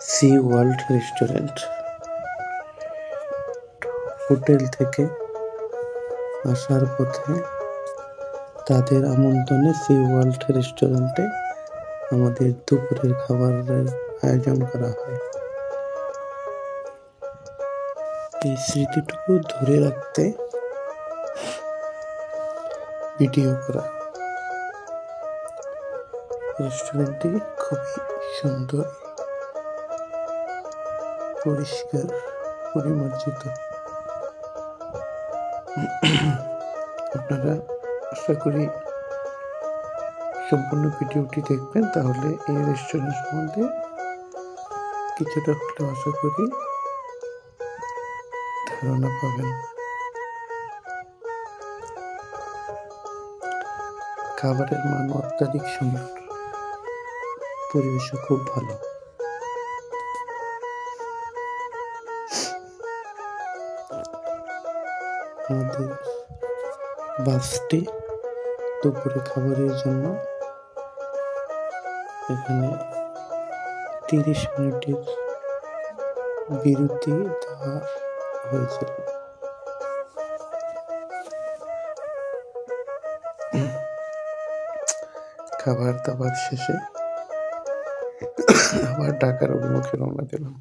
C world restaurant. Hotel থেকে আসার পথে তাদের আমন্ত্রণে সি ওয়ার্ল্ড রেস্টুরেন্টে আমাদের দুপুরের খাবারের আয়োজন করা হয়। এই স্মৃতিটুকু ধরে রাখতে ভিডিও করা। রেস্টুরেন্টটি খুবই সুন্দর, পরিষ্কার, পরিমার্জিত। আপনারা আশা করি সম্পূর্ণ ভিডিওটি দেখবেন, তাহলে এই রেস্টুরেন্ট সম্বন্ধে কিছুটা হলেও আশা করি ধারণা পাবেন। খাবারের মান অত্যাধিক সুন্দর, পরিবেশও খুব ভালো। আমাদের বাসটি দুপুরে খাবারের জন্য এখানে 30 মিনিটের বিরতি দেওয়া হয়েছিল। খাবার দাবার শেষে আবার ঢাকার অভিমুখে রওনা দিলাম।